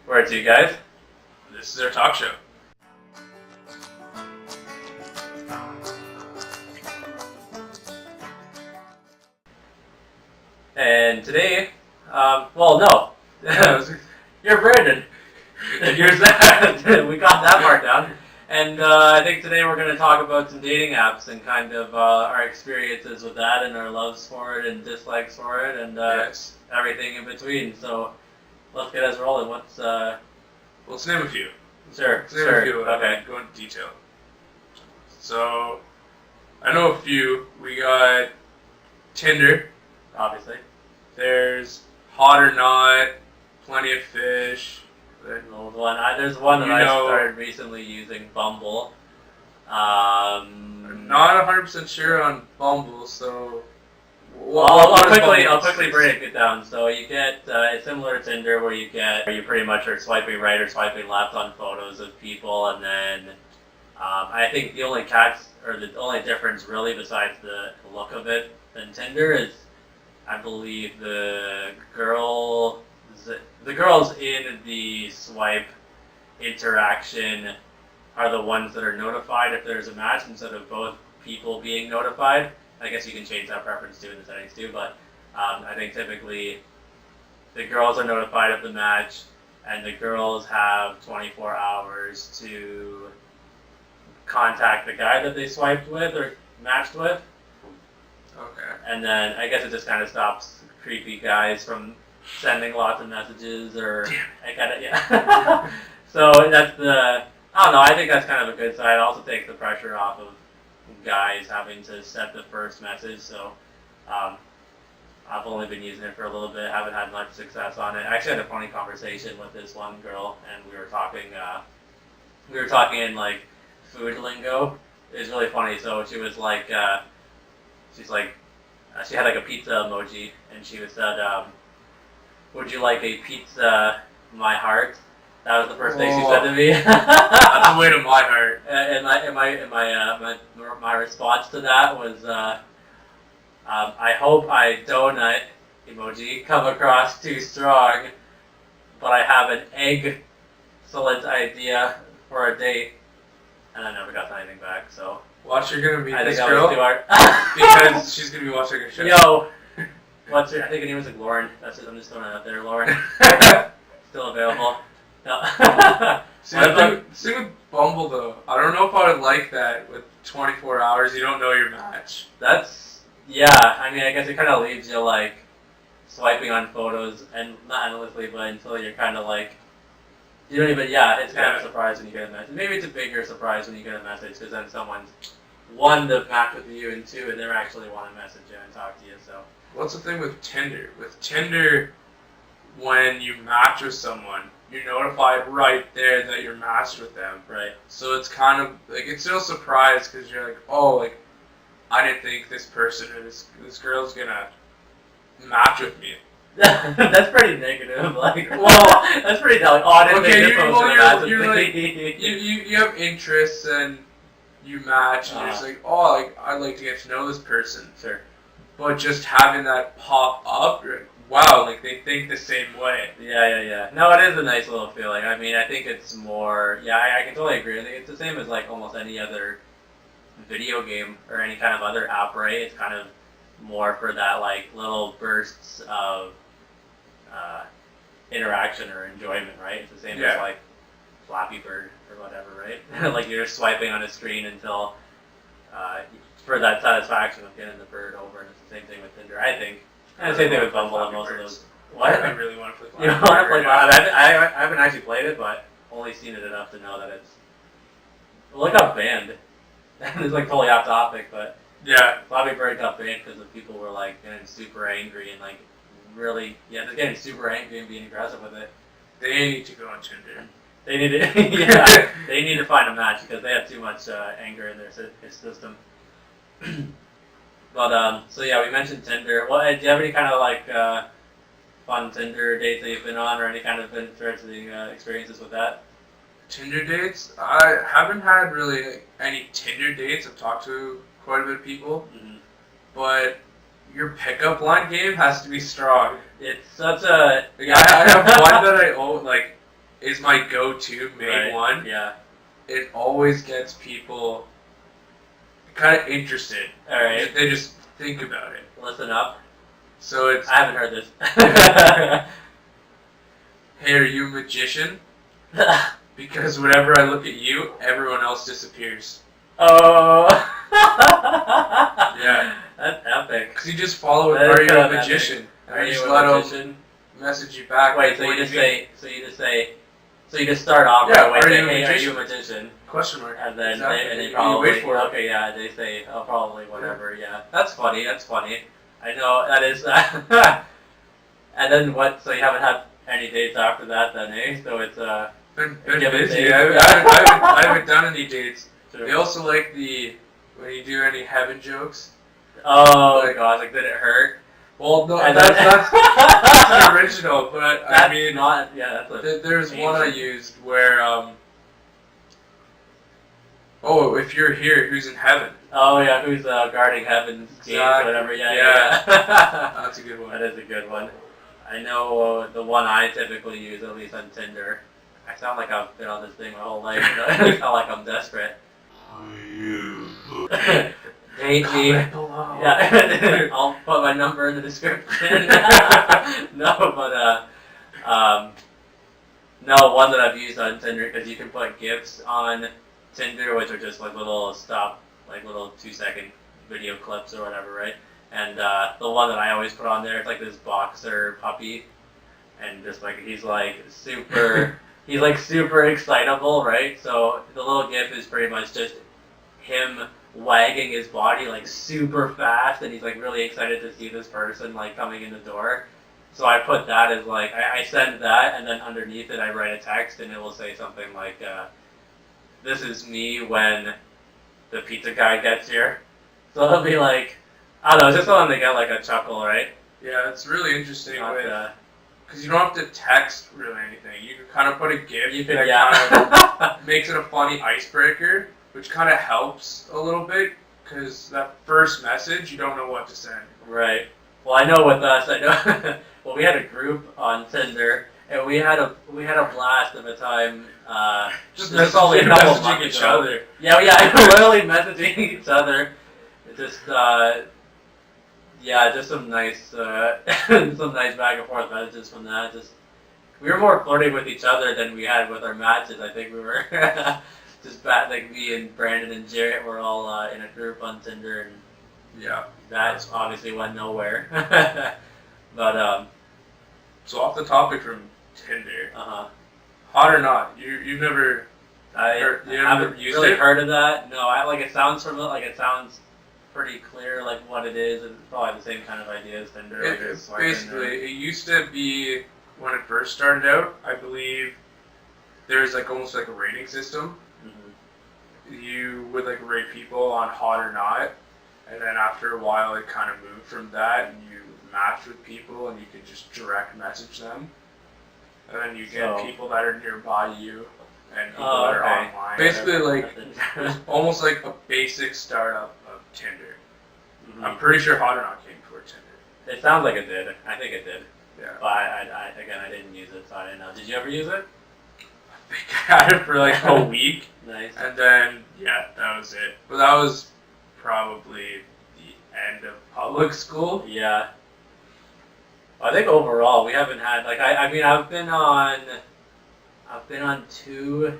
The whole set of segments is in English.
Where it's you guys? This is our talk show. And today, no. You're Brandon. And you're Zack. We got that part down. And I think today we're going to talk about some dating apps and kind of our experiences with that and our loves for it and dislikes for it and everything in between. So let's get us rolling. Let's name a few. Sure. Let's name a few. Okay. Go into detail. So, I know a few. We got Tinder. Obviously. There's Hot or Not, Plenty of Fish. There's one that I started recently using, Bumble. I'm not 100% sure on Bumble, so... I'll quickly break it down. So you get it's similar to Tinder, where you pretty much are swiping right or swiping left on photos of people, and then I think the only difference really besides the look of it than Tinder is, I believe the girls in the swipe interaction are the ones that are notified if there's a match instead of both people being notified. I guess you can change that preference too in the settings too, but I think typically the girls are notified of the match, and the girls have 24 hours to contact the guy that they swiped with or matched with. Okay. And then I guess it just kind of stops creepy guys from sending lots of messages or So that's I don't know, I think that's kind of a good side. It also takes the pressure off of guys having to set the first message. So I've only been using it for a little bit, haven't had much success on it. I actually had a funny conversation with this one girl, and we were talking in like food lingo. It was really funny. So she was like, she had like a pizza emoji, and she said, "Would you like a pizza, my heart?" That was the first thing she said to me. That's a way to my heart. And my response to that was, I hope I donut emoji come across too strong, but I have an excellent idea for a date, and I never got anything back. So watch, you're gonna meet this think girl because she's gonna be watching a show. Yo, I think her name was like Lauren. That's it. I'm just throwing it out there, Lauren. Still available. No. See, the thing with Bumble though, I don't know if I would like that with 24 hours. You don't know your match. I mean, I guess it kind of leaves you like swiping on photos and not endlessly, but until you're kind of like you don't even. Yeah, it's kind of a surprise when you get a message. Maybe it's a bigger surprise when you get a message because then someone's one to match with you, and two, and they actually want to message you and talk to you. So what's the thing with Tinder? With Tinder, when you match with someone, you're notified right there that you're matched with them. Right. So it's kind of like it's still a surprise because you're like, oh, like I didn't think this person or this girl's gonna match with me. That's pretty negative. Like, well, that's pretty like, oh, I didn't think this person gonna match with me. You have interests and you match, and you're just like, oh, like I'd like to get to know this person. Sure. But just having that pop up, you're like, wow, like they think the same way. Yeah. No, it is a nice little feeling. I mean, I think it's more. Yeah, I can totally agree. I think it's the same as like almost any other video game or any kind of other app, right? It's kind of more for that like little bursts of interaction or enjoyment, right? It's the same as like Flappy Bird or whatever, right? Like you're just swiping on a screen until for that satisfaction of getting the bird over, and it's the same thing with Tinder, I think. And the same thing with Bumble and most of those. What? I really want to play Flappy You want to play Flappy? I haven't actually played it, but only seen it enough to know that it's. Look up banned. It's like totally off topic, but yeah, Flappy Bird got banned because the people were like getting super angry and like really, just getting super angry and being aggressive with it. They need to go on Tinder. They need to, they need to find a match because they have too much anger in their system. But so yeah, we mentioned Tinder. Well, do you have any kind of like fun Tinder dates that you've been on, or any kind of interesting experiences with that? Tinder dates? I haven't had really any Tinder dates. I've talked to quite a bit of people, but your pickup line game has to be strong. It's such a... Like, I have one that I own, like, is my go-to main one. Yeah. It always gets people kind of interested. All right. They just think about it. Listen up. So it's, I haven't heard this. hey, are you a magician? Because whenever I look at you, everyone else disappears. Oh. Yeah. That's epic. Because you just follow it. That Are is you a kind of magician? epic. And Are I you just a let magician? them message you back. Wait, so what you do just mean? so you just start off Yeah, right away are saying, you a hey, are magician? you a magician? Question mark. And then Exactly. they You probably, wait for it. okay, yeah, they say, oh, probably whatever, yeah. That's funny. I know, that is, and then what, so you haven't had any dates after that then, eh? So it's, Been give and busy. take. I haven't done any dates. True. They also like when you do any heaven jokes. Oh, my gosh, like, did it hurt? Well, no, And that's an original, but that's I mean, not, yeah, that's a, there's one I used where, oh, if you're here, who's in heaven? oh yeah, who's guarding heaven's gates or Exactly. whatever, yeah. That's a good one. That is a good one. I know the one I typically use, at least on Tinder. I sound like I've been on this thing my whole life. I sound like I'm desperate. Date me. Yeah, I'll put my number in the description. No, but no, one that I've used on Tinder, because you can put GIFs on Tinder, which are just like little 2-second video clips or whatever, right? And the one that I always put on there, it's like this boxer puppy, and just like he's like super excitable, right? So the little GIF is pretty much just him wagging his body like super fast, and he's like really excited to see this person like coming in the door. So I put that as like I send that, and then underneath it I write a text, and it will say something like, "This is me when the pizza guy gets here." So it'll be like, I don't know, it's just something to get like a chuckle, right? Yeah, it's really interesting Not, because you don't have to text really anything. You can kind of put a GIF you can, that yeah. kind of makes it a funny icebreaker, which kind of helps a little bit because that first message you don't know what to send. Right. Well, I know with us, well, we had a group on Tinder, and we had a blast of a time. Just this is only a couple messaging months each ago. other. Yeah, literally messaging each other. It just, yeah, just some nice, some nice back and forth messages from that. Just, we were more flirty with each other than we had with our matches. I think we were just like me and Brandon and Jarrett were all in a group on Tinder, and Yeah. that obviously went nowhere. But So off the topic from Tinder, uh-huh. hot or not, you've never you haven't haven't used really it? heard of that. No, it sounds familiar. Like it sounds pretty clear, like what it is. It's probably the same kind of idea as Tinder. Like It, it's swiping basically, or- it used to be when it first started out. I believe there's like almost like a rating system. Mhm. You would like rate people on hot or not, and then after a while, it kind of moved from that, and you match with people, and you could just direct message them, and then you get So- people that are nearby you, and people Oh, that are okay. online. Basically, like it's Mhm. almost like a basic startup of Tinder. I'm pretty sure hot or not came before Tinder. It sounds like it did. I think it did. Yeah. But I didn't use it, so I didn't know. Did you ever use it? I think I had it for like a week, Nice. and then yeah, that was it. But that was probably the end of public school. Yeah. I think overall we haven't had like I mean I've been on 2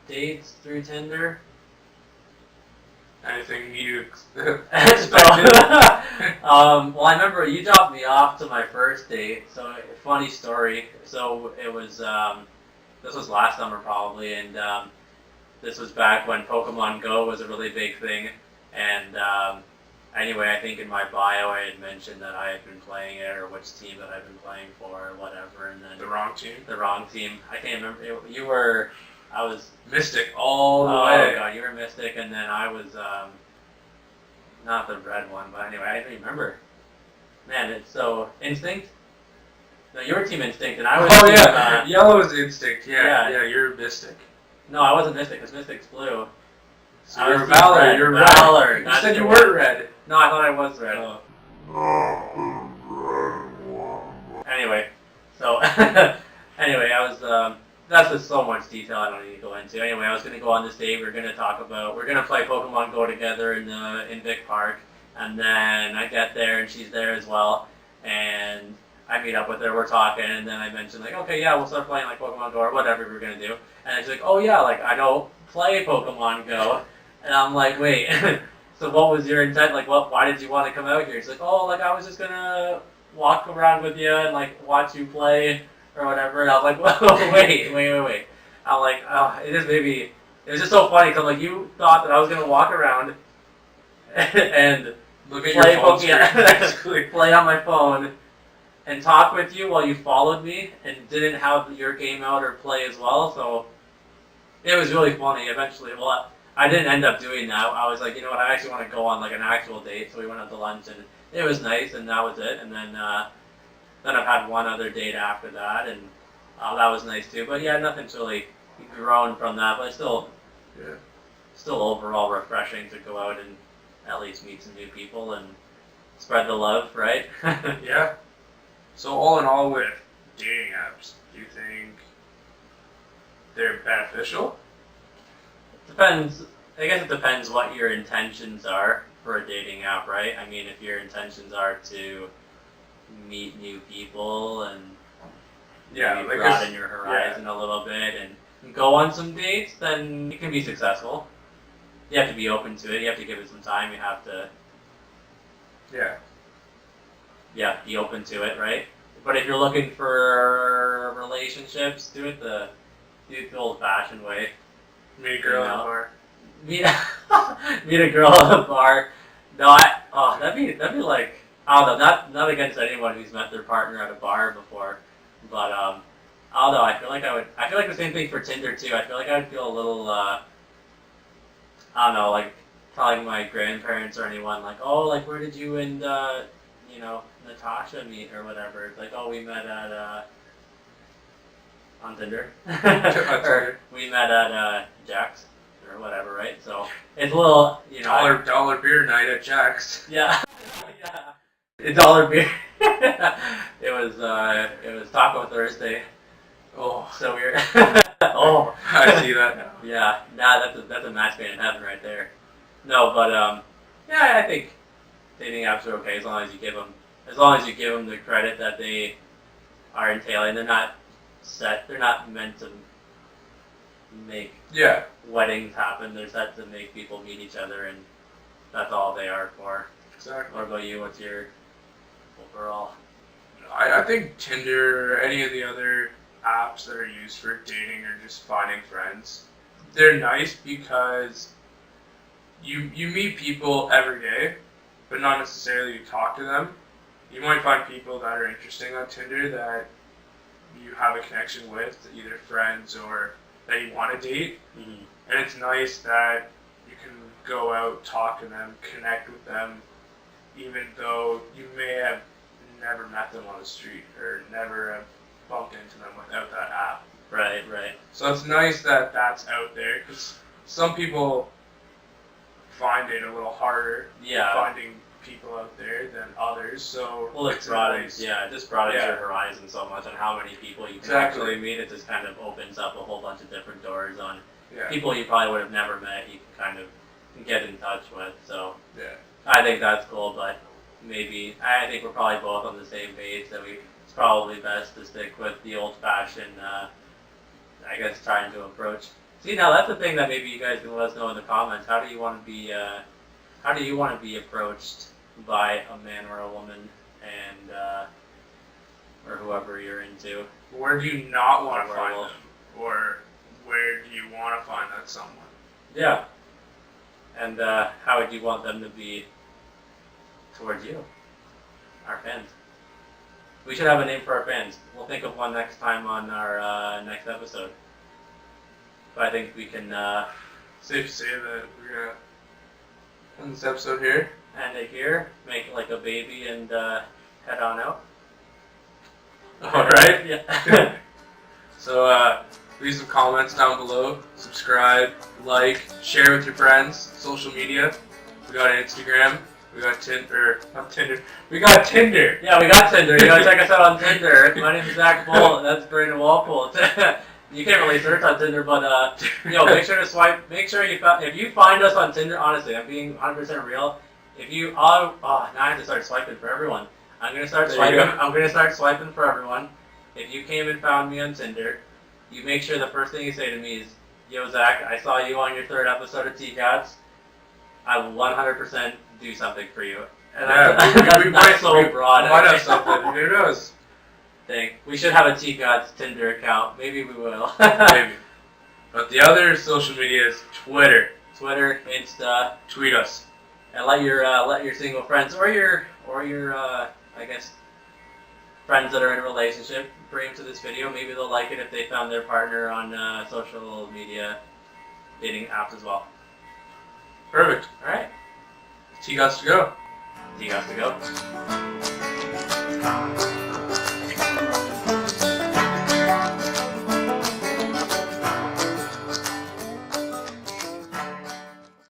dates through Tinder. Anything you So, expected? well, I remember you dropped me off to my first date. So, funny story. So it was this was last summer probably, and this was back when Pokemon Go was a really big thing. And anyway, I think in my bio I had mentioned that I had been playing it, or which team that I've been playing for, or whatever. And then The wrong team. the wrong team. I can't remember. You were. I was. Mystic all the Oh way. god, you were Mystic, and then I was not the red one, but anyway, I don't remember. Man, it's so Instinct. No, you were Team Instinct, and I was. Oh team, yeah, yellow is instinct. Yeah, Yeah. you're Mystic. No, I wasn't Mystic, because Mystic's blue. So I you're was Team Valor. red. You're Valor. red. You not said you Team weren't red. red. No, I thought I was red. Oh. Anyway, so anyway, I was that's just so much detail I don't need to go into. Anyway, I was going to go on this date. We're going to play Pokemon Go together in Vic Park. And then I get there and she's there as well. And I meet up with her, we're talking, and then I mentioned like, okay, yeah, we'll start playing like Pokemon Go or whatever we're going to do. And she's like, oh yeah, like I don't play Pokemon Go. And I'm like, wait, so what was your intent? Like, why did you want to come out here? She's like, oh, like I was just going to walk around with you and like watch you play or whatever. And I was like, whoa, wait. I'm like, oh, it was just so funny because like you thought that I was gonna walk around and look at your phone screen, play on my phone and talk with you while you followed me and didn't have your game out or play as well. So it was really funny. Eventually, well, I didn't end up doing that. I was like, you know what, I actually want to go on like an actual date. So we went out to lunch and it was nice, and that was it. And then I've had one other date after that, and that was nice too. But yeah, nothing's really grown from that. But still overall refreshing to go out and at least meet some new people and spread the love, right? Yeah. So all in all, with dating apps, do you think they're beneficial? Depends. I guess it depends what your intentions are for a dating app, right? I mean, if your intentions are to meet new people and maybe broaden your horizon a little bit and go on some dates, then it can be successful. You have to be open to it. You have to give it some time. You have to be open to it, right? But if you're looking for relationships, do it the old-fashioned way. Meet a girl at a bar. Meet a girl at a bar. No, that'd be like, I don't know, not against anyone who's met their partner at a bar before, but I don't know. I feel like the same thing for Tinder too. I feel like I would feel a little, I don't know, like telling my grandparents or anyone like, oh, like where did you and Natasha meet or whatever. It's like, oh, we met at on Tinder, or we met at Jack's or whatever, right? So it's a little, dollar beer night at Jack's. Yeah, yeah. $1 beer. It was Taco Thursday. Oh, so weird. Oh, I see that. Yeah, that's a match made in heaven right there. No, but yeah, I think dating apps are okay as long as you give them the credit that they are entailing. They're not set. They're not meant to make weddings happen. They're set to make people meet each other, and that's all they are for. Exactly. What about you? What's your overall? I think Tinder or any of the other apps that are used for dating or just finding friends, they're nice because you meet people every day, but not necessarily you talk to them. You might find people that are interesting on Tinder that you have a connection with, either friends or that you want to date. Mm-hmm. And it's nice that you can go out, talk to them, connect with them, even though you may have never met them on the street or never have bumped into them without that app. Right. So it's nice that that's out there, because some people find it a little harder finding people out there than others. So it broadens your horizon so much on how many people you can actually meet. It just kind of opens up a whole bunch of different doors on people you probably would have never met. You can kind of get in touch with. So I think that's cool, but maybe I think we're probably both on the same page that it's probably best to stick with the old-fashioned, I guess, trying to approach. See, now that's the thing that maybe you guys can let us know in the comments. How do you want to be approached by a man or a woman, and or whoever you're into? Where do you not want to find them, or where do you want to find that someone? Yeah, and how would you want them to be towards you, our fans? We should have a name for our fans. We'll think of one next time on our next episode. But I think we can safe to say that we're gonna end this episode here. End it here. Make it like a baby and head on out. All right. Yeah. So leave some comments down below. Subscribe, like, share with your friends. Social media. We got Instagram. We got Tinder. We got Tinder. Yeah, we got Tinder. You gotta check us out on Tinder. My name is Zack Bull. That's Brandon Walpole. You can't really search on Tinder, but make sure to swipe. Make sure if you find us on Tinder. Honestly, I'm being 100% real. If you now I have to start swiping for everyone. I'm gonna start swiping. I'm gonna start swiping for everyone. If you came and found me on Tinder, you make sure the first thing you say to me is, "Yo, Zach, I saw you on your 3rd episode of TGOTS. I will 100% do something for you." And we might so broad. Might have something. Who knows? We should have a TGOTS Tinder account. Maybe we will. Maybe. But the other social media is Twitter, Insta. Tweet us. And let your single friends or your I guess friends that are in a relationship bring them to this video. Maybe they'll like it if they found their partner on social media dating apps as well. Perfect. All right. TGOTS to go. TGOTS to go.